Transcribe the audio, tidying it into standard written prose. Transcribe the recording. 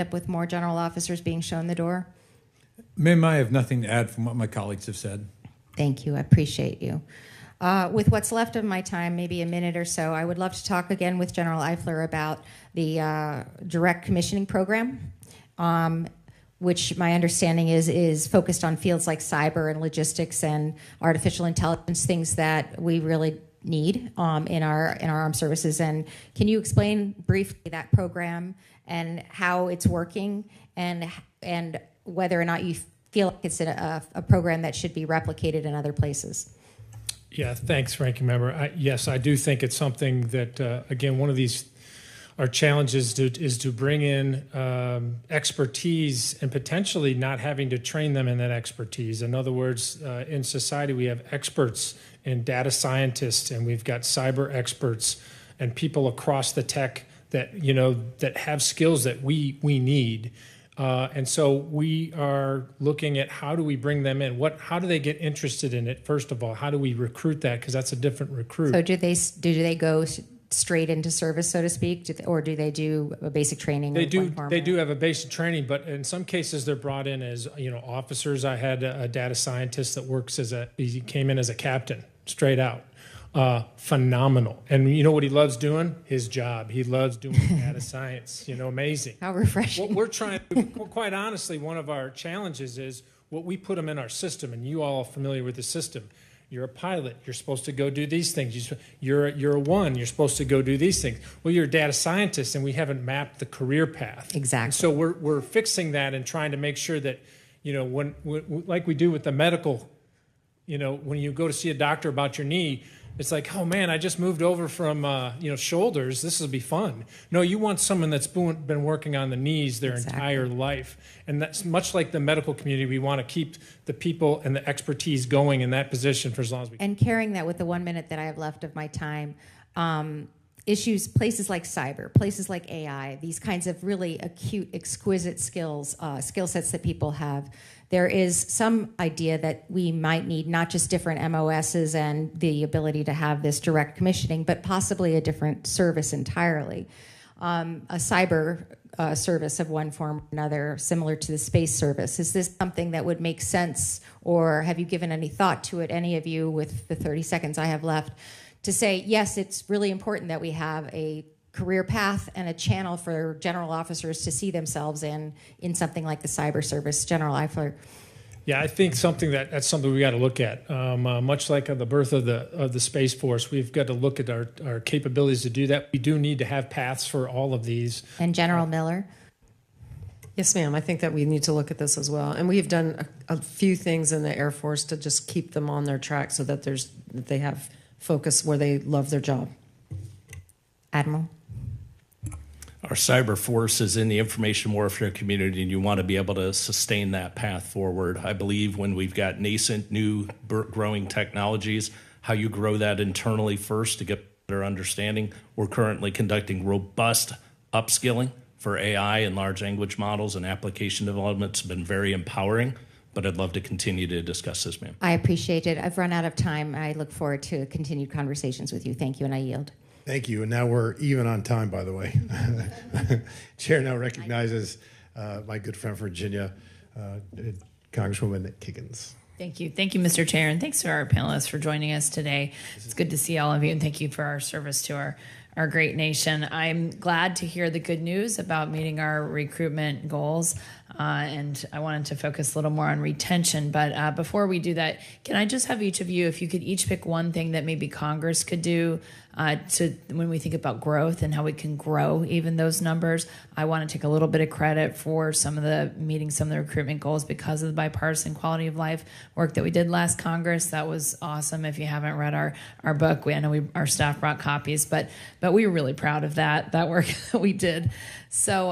up with more general officers being shown the door? Ma'am, I have nothing to add from what my colleagues have said. Thank you. I appreciate you. With what's left of my time, maybe a minute or so, I would love to talk again with General Eifler about the direct commissioning program, which my understanding is focused on fields like cyber and logistics and artificial intelligence, things that we really need in our armed services. And can you explain briefly that program and how it's working and whether or not you feel like it's a program that should be replicated in other places? Yeah, thanks, Ranking Member. Yes, I do think it's something that, again, one of these, our challenges is to bring in expertise and potentially not having to train them in that expertise. In other words, in society, we have experts and data scientists, and we've got cyber experts and people across the tech that, that have skills that we need. And so we are looking at how do we bring them in? How do they get interested in it? First of all, how do we recruit that? Because that's a different recruit. So do they go straight into service, so to speak, or do they do a basic training? They do have a basic training, but in some cases they're brought in as officers. I had a data scientist that he came in as a captain, straight out. Phenomenal. And you know what he loves doing? His job. He loves doing data science. Amazing. How refreshing. What we're trying to, quite honestly, one of our challenges is what we put them in our system, and you all are familiar with the system. You're a pilot. You're supposed to go do these things. You're a one. You're supposed to go do these things. Well, you're a data scientist, and we haven't mapped the career path. Exactly. And so we're fixing that and trying to make sure that, when like we do with the medical, when you go to see a doctor about your knee, it's like, oh man, I just moved over from shoulders. This will be fun. No, you want someone that's been working on the knees their entire life, and that's much like the medical community. We want to keep the people and the expertise going in that position for as long as we can. And carrying that with the 1 minute that I have left of my time, places like cyber, places like AI, these kinds of really acute, exquisite skill sets that people have. There is some idea that we might need not just different MOSs and the ability to have this direct commissioning, but possibly a different service entirely. A cyber service of one form or another, similar to the space service. Is this something that would make sense, or have you given any thought to it, any of you, with the 30 seconds I have left, to say, yes, it's really important that we have a career path and a channel for general officers to see themselves in something like the cyber service? General Eifler. Yeah, I think that's something we got to look at. Much like the birth of the Space Force, we've got to look at our capabilities to do that. We do need to have paths for all of these. And General Miller? Yes, ma'am. I think that we need to look at this as well. And we've done a few things in the Air Force to just keep them on their track so that they have focus where they love their job. Admiral? Our cyber force is in the information warfare community, and you want to be able to sustain that path forward. I believe when we've got nascent, new, growing technologies, how you grow that internally first to get better understanding. We're currently conducting robust upskilling for AI and large language models, and application development. It's been very empowering, but I'd love to continue to discuss this, ma'am. I appreciate it. I've run out of time. I look forward to continued conversations with you. Thank you, and I yield. Thank you. And now we're even on time, by the way. Chair now recognizes my good friend from Virginia, Congresswoman Kiggins. Thank you. Thank you, Mr. Chair, and thanks to our panelists for joining us today. It's good to see all of you, and thank you for our service to our great nation. I'm glad to hear the good news about meeting our recruitment goals, and I wanted to focus a little more on retention. But before we do that, can I just have each of you, if you could each pick one thing that maybe Congress could do when we think about growth and how we can grow even those numbers. I want to take a little bit of credit for meeting some of the recruitment goals because of the bipartisan quality of life work that we did last Congress. That was awesome. If you haven't read our book, I know our staff brought copies, but we were really proud of that work that we did. So